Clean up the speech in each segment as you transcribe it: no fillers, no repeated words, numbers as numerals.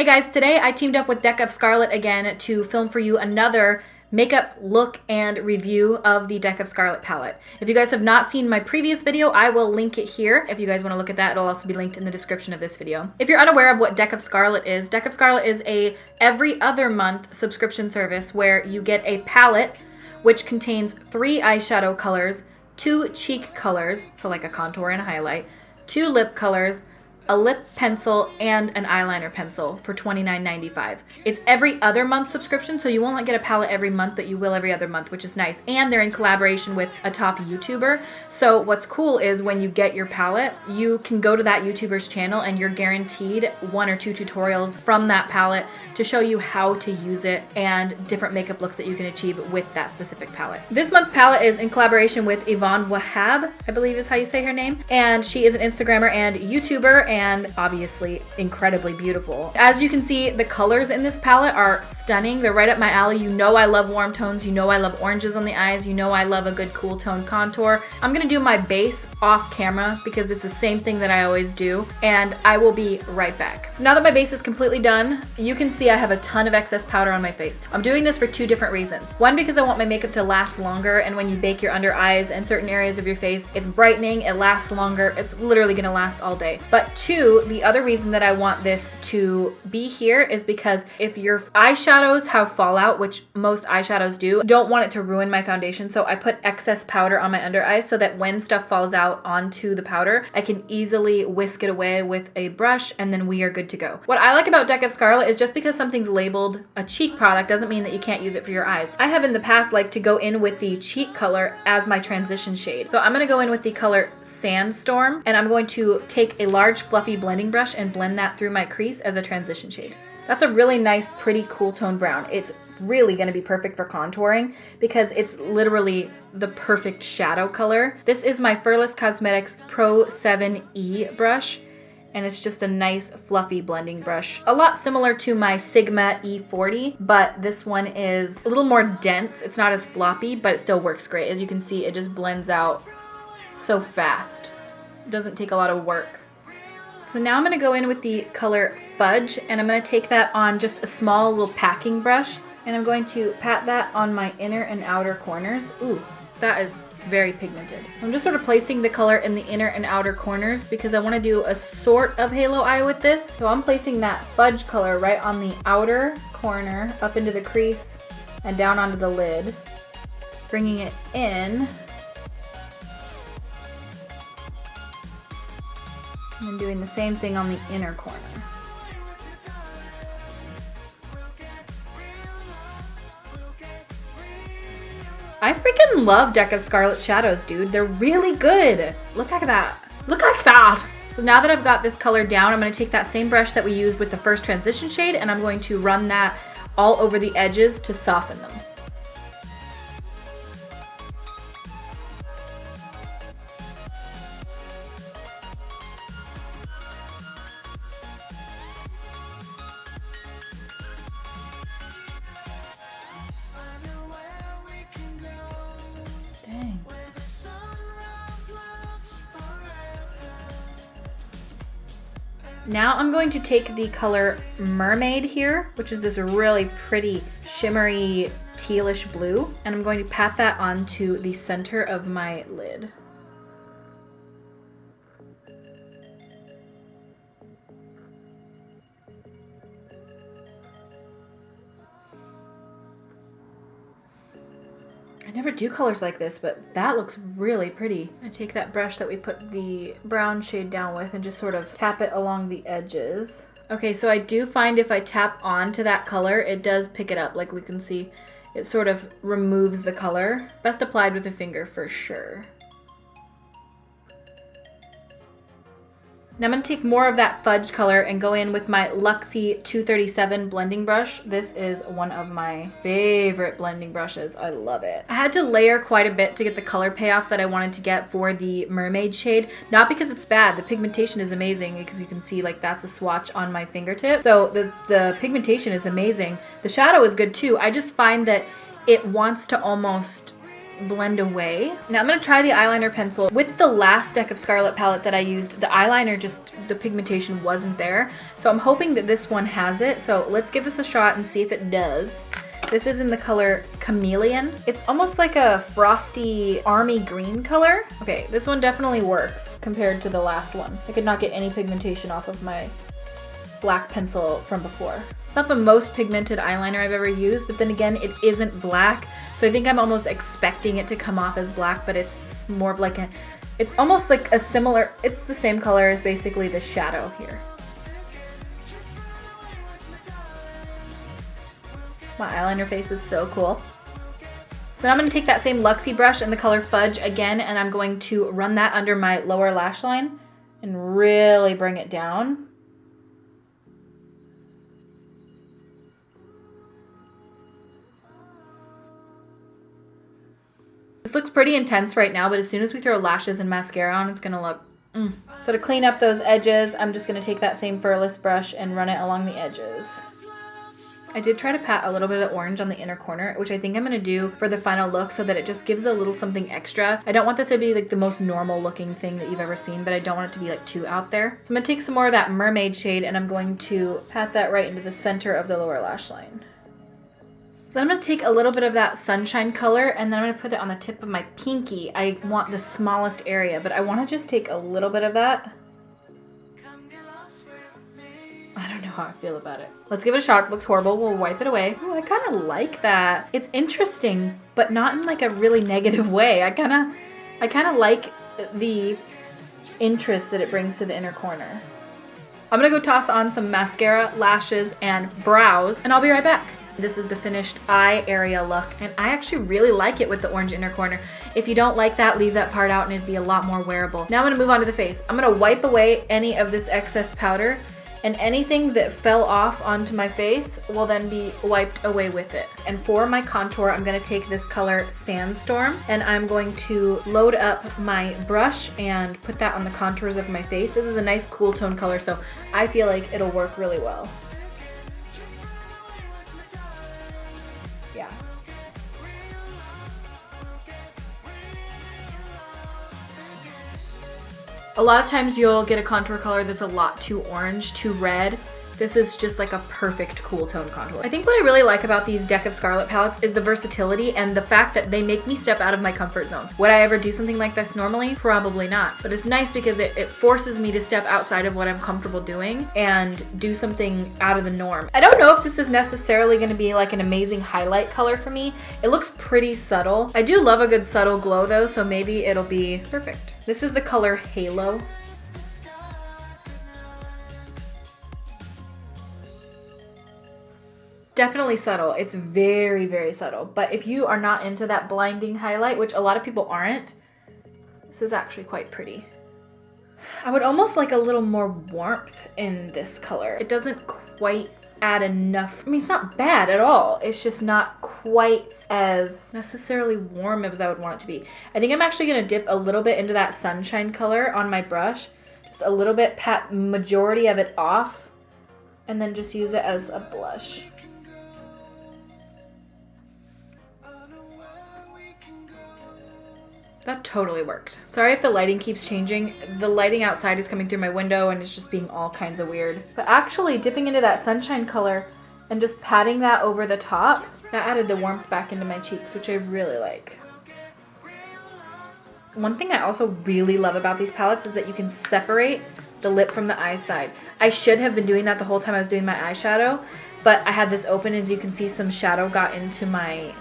Hey guys, today I teamed up with Deck of Scarlet again to film for you another makeup look and review of the Deck of Scarlet palette. If you guys have not seen my previous video, I will link it here. If you guys want to look at that, it'll also be linked in the description of this video. If you're unaware of what Deck of Scarlet is a every other month subscription service where you get a palette which contains 3 eyeshadow colors, 2 cheek colors, so like a contour and a highlight, 2 lip colors, a lip pencil, and an eyeliner pencil for $29.95. It's every other month subscription, so you won't get a palette every month, but you will every other month, which is nice. And they're in collaboration with a top YouTuber. So what's cool is when you get your palette, you can go to that YouTuber's channel and you're guaranteed 1 or 2 tutorials from that palette to show you how to use it and different makeup looks that you can achieve with that specific palette. This month's palette is in collaboration with Evon Wahab, I believe is how you say her name. And she is an Instagrammer and YouTuber, and obviously incredibly beautiful. As you can see, the colors in this palette are stunning. They're right up my alley. You know I love warm tones. You know I love oranges on the eyes. You know I love a good cool tone contour. I'm gonna do my base off camera because it's the same thing that I always do, and I will be right back. So now that my base is completely done, you can see I have a ton of excess powder on my face. I'm doing this for 2 different reasons. One, because I want my makeup to last longer, and when you bake your under eyes and certain areas of your face, it's brightening, it lasts longer, it's literally gonna last all day. But 2, the other reason that I want this to be here is because if your eyeshadows have fallout, which most eyeshadows do, don't want it to ruin my foundation, so I put excess powder on my under eyes so that when stuff falls out onto the powder, I can easily whisk it away with a brush and then we are good to go. What I like about Deck of Scarlet is just because something's labeled a cheek product doesn't mean that you can't use it for your eyes. I have in the past liked to go in with the cheek color as my transition shade. So I'm gonna go in with the color Sandstorm, and I'm going to take a large fluffy blending brush and blend that through my crease as a transition shade. That's a really nice, pretty cool tone brown. It's really going to be perfect for contouring because it's literally the perfect shadow color. This is my Furless Cosmetics Pro 7E brush, and it's just a nice fluffy blending brush. A lot similar to my Sigma E40, but this one is a little more dense. It's not as floppy, but it still works great. As you can see, it just blends out so fast. It doesn't take a lot of work. So now I'm going to go in with the color Fudge, and I'm going to take that on just a small little packing brush, and I'm going to pat that on my inner and outer corners. Ooh, that is very pigmented. I'm just sort of placing the color in the inner and outer corners because I want to do a sort of halo eye with this. So I'm placing that Fudge color right on the outer corner, up into the crease, and down onto the lid, bringing it in. And doing the same thing on the inner corner. I freaking love Deck of Scarlet shadows, dude. They're really good. Look at that. Look at that. So now that I've got this color down, I'm going to take that same brush that we used with the first transition shade, and I'm going to run that all over the edges to soften them. Now I'm going to take the color Mermaid here, which is this really pretty shimmery tealish blue, and I'm going to pat that onto the center of my lid. I never do colors like this, but that looks really pretty. I take that brush that we put the brown shade down with and just sort of tap it along the edges. Okay, so I do find if I tap onto that color, it does pick it up. Like we can see, it sort of removes the color. Best applied with a finger for sure. Now I'm going to take more of that Fudge color and go in with my Luxie 237 blending brush. This is one of my favorite blending brushes. I love it. I had to layer quite a bit to get the color payoff that I wanted to get for the Mermaid shade. Not because it's bad. The pigmentation is amazing because you can see like that's a swatch on my fingertip. So the pigmentation is amazing. The shadow is good too. I just find that it wants to almost blend away. Now I'm gonna try the eyeliner pencil. With the last Deck of Scarlet palette that I used, the eyeliner the pigmentation wasn't there. So I'm hoping that this one has it. So let's give this a shot and see if it does. This is in the color Chameleon. It's almost like a frosty army green color. Okay, this one definitely works compared to the last one. I could not get any pigmentation off of my black pencil from before. It's not the most pigmented eyeliner I've ever used, but then again, it isn't black. So I think I'm almost expecting it to come off as black, but it's more of like it's almost like a similar, it's the same color as basically the shadow here. My eyeliner face is so cool. So now I'm going to take that same Luxie brush in the color Fudge again, and I'm going to run that under my lower lash line and really bring it down. This looks pretty intense right now, but as soon as we throw lashes and mascara on, it's going to look So to clean up those edges, I'm just going to take that same furless brush and run it along the edges. I did try to pat a little bit of orange on the inner corner, which I think I'm going to do for the final look so that it just gives a little something extra. I don't want this to be like the most normal looking thing that you've ever seen, but I don't want it to be like too out there. So I'm going to take some more of that mermaid shade and I'm going to pat that right into the center of the lower lash line. Then I'm going to take a little bit of that sunshine color and then I'm going to put it on the tip of my pinky. I want the smallest area, but I want to just take a little bit of that. I don't know how I feel about it. Let's give it a shot. If it looks horrible, we'll wipe it away. Ooh, I kind of like that. It's interesting, but not in like a really negative way. I kind of like the interest that it brings to the inner corner. I'm going to go toss on some mascara, lashes, and brows, and I'll be right back. This is the finished eye area look, and I actually really like it with the orange inner corner. If you don't like that, leave that part out and it'd be a lot more wearable. Now I'm going to move on to the face. I'm going to wipe away any of this excess powder, and anything that fell off onto my face will then be wiped away with it. And for my contour, I'm going to take this color Sandstorm, and I'm going to load up my brush and put that on the contours of my face. This is a nice cool tone color, so I feel like it'll work really well. Yeah. A lot of times you'll get a contour color that's a lot too orange, too red. This is just like a perfect cool tone contour. I think what I really like about these Deck of Scarlet palettes is the versatility and the fact that they make me step out of my comfort zone. Would I ever do something like this normally? Probably not. But it's nice because it forces me to step outside of what I'm comfortable doing and do something out of the norm. I don't know if this is necessarily going to be like an amazing highlight color for me. It looks pretty subtle. I do love a good subtle glow though, so maybe it'll be perfect. This is the color Halo. Definitely subtle. It's very, very subtle. But if you are not into that blinding highlight, which a lot of people aren't, this is actually quite pretty. I would almost like a little more warmth in this color. It doesn't quite add enough. I mean, it's not bad at all. It's just not quite as necessarily warm as I would want it to be. I think I'm actually going to dip a little bit into that sunshine color on my brush. Just a little bit, pat majority of it off, and then just use it as a blush. That totally worked. Sorry if the lighting keeps changing. The lighting outside is coming through my window and it's just being all kinds of weird. But actually dipping into that sunshine color and just patting that over the top, that added the warmth back into my cheeks, which I really like. One thing I also really love about these palettes is that you can separate the lip from the eye side. I should have been doing that the whole time I was doing my eyeshadow, but I had this open. As you can see, some shadow got into my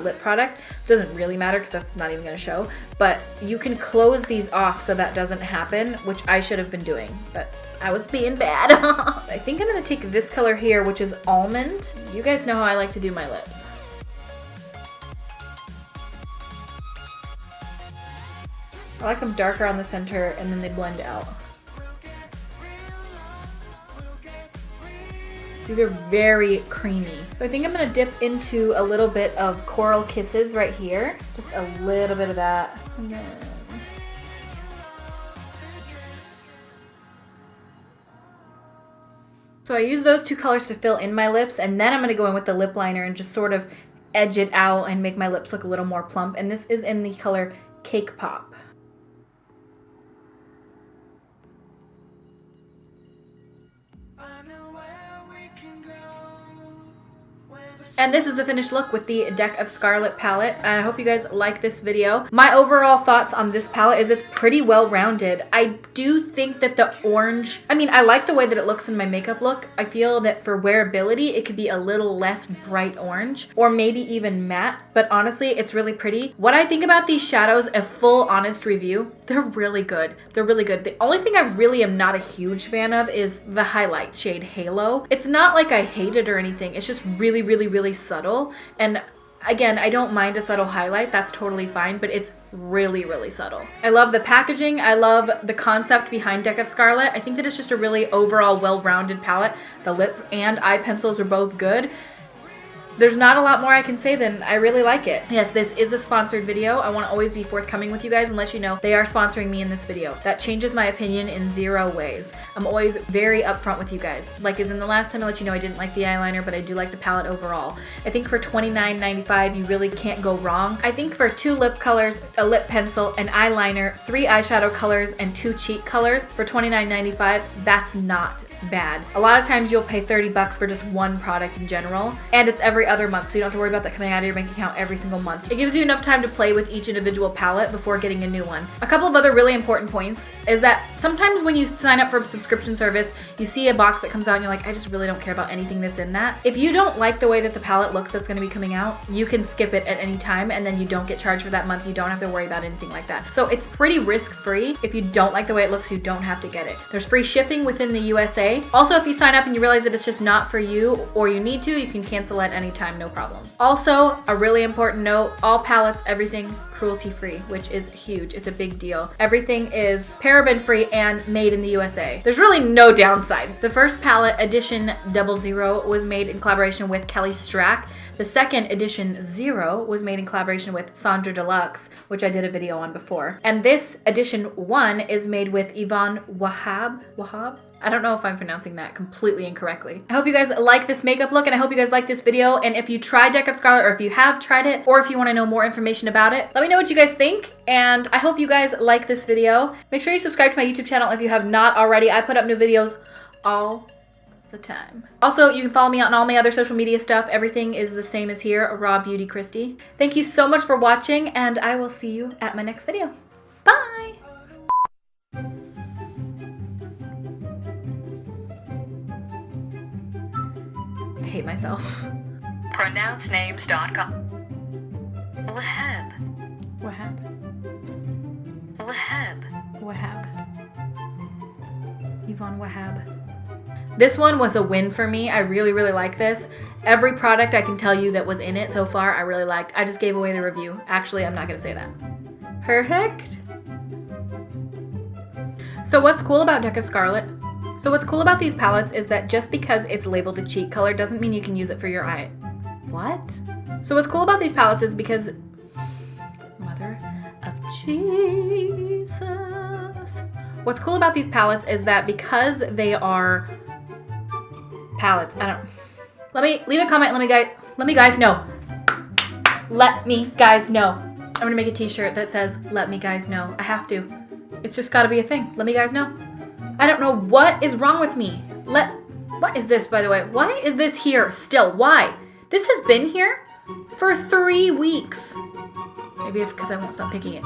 lip product. Doesn't really matter because that's not even going to show, but you can close these off so that doesn't happen, which I should have been doing, but I was being bad. I think I'm going to take this color here, which is Almond. You guys know how I like to do my lips. I like them darker on the center and then they blend out. These are very creamy. So I think I'm gonna dip into a little bit of Coral Kisses right here. Just a little bit of that. And then... So I use those two colors to fill in my lips, and then I'm gonna go in with the lip liner and just sort of edge it out and make my lips look a little more plump. And this is in the color Cake Pop. And this is the finished look with the Deck of Scarlet palette. I hope you guys like this video. My overall thoughts on this palette is it's pretty well rounded. I do think that the orange, I mean, I like the way that it looks in my makeup look. I feel that for wearability, it could be a little less bright orange or maybe even matte, but honestly, it's really pretty. What I think about these shadows, a full honest review, they're really good. They're really good. The only thing I really am not a huge fan of is the highlight shade Halo. It's not like I hate it or anything. It's just really, really, really subtle. And again, I don't mind a subtle highlight. That's totally fine, but it's really, really subtle. I love the packaging. I love the concept behind Deck of Scarlet. I think that it's just a really overall well-rounded palette. The lip and eye pencils are both good. There's not a lot more I can say than I really like it. Yes, this is a sponsored video. I want to always be forthcoming with you guys and let you know they are sponsoring me in this video. That changes my opinion in 0 ways. I'm always very upfront with you guys. Like as in the last time I let you know I didn't like the eyeliner, but I do like the palette overall. I think for $29.95, you really can't go wrong. I think for 2 lip colors, a lip pencil, an eyeliner, 3 eyeshadow colors, and 2 cheek colors for $29.95, that's not bad. A lot of times you'll pay 30 bucks for just one product in general, and it's every other month, so you don't have to worry about that coming out of your bank account every single month. It gives you enough time to play with each individual palette before getting a new one. A couple of other really important points is that sometimes when you sign up for a subscription service, you see a box that comes out and you're like, I just really don't care about anything that's in that. If you don't like the way that the palette looks that's going to be coming out, you can skip it at any time and then you don't get charged for that month. You don't have to worry about anything like that. So it's pretty risk-free. If you don't like the way it looks, you don't have to get it. There's free shipping within the USA. Also, if you sign up and you realize that it's just not for you or you need to, you can cancel at any time, no problems. Also, a really important note, all palettes, everything cruelty-free, which is huge. It's a big deal. Everything is paraben-free and made in the USA. There's really no downside. The first palette, edition 00, was made in collaboration with Kelly Strack. The second, edition 0, was made in collaboration with SonjdraDeluxe, which I did a video on before. And this edition 1 is made with Evon Wahab. I don't know if I'm pronouncing that completely incorrectly. I hope you guys like this makeup look and I hope you guys like this video. And if you tried Deck of Scarlet or if you have tried it or if you want to know more information about it, let me know what you guys think. And I hope you guys like this video. Make sure you subscribe to my YouTube channel if you have not already. I put up new videos all the time. Also, you can follow me on all my other social media stuff. Everything is the same as here, Raw Beauty Christy. Thank you so much for watching and I will see you at my next video. Bye! I hate myself. Pronouncenames.com. Wahab. Evon Wahab. This one was a win for me. I really, really like this. Every product I can tell you that was in it so far, I really liked. I just gave away the review. Actually, I'm not gonna say that. Perfect. So what's cool about Deck of Scarlet? So what's cool about these palettes is that just because it's labeled a cheek color doesn't mean you can use it for your eye. What? So what's cool about these palettes is because, Mother of Jesus. What's cool about these palettes is that because they are palettes, let me leave a comment, let me guys know. Let me guys know. I'm gonna make a t-shirt that says, let me guys know. I have to. It's just gotta be a thing. Let me guys know. I don't know what is wrong with me. What is this, by the way? Why is this here still? Why? This has been here for 3 weeks. Maybe because I won't stop picking it.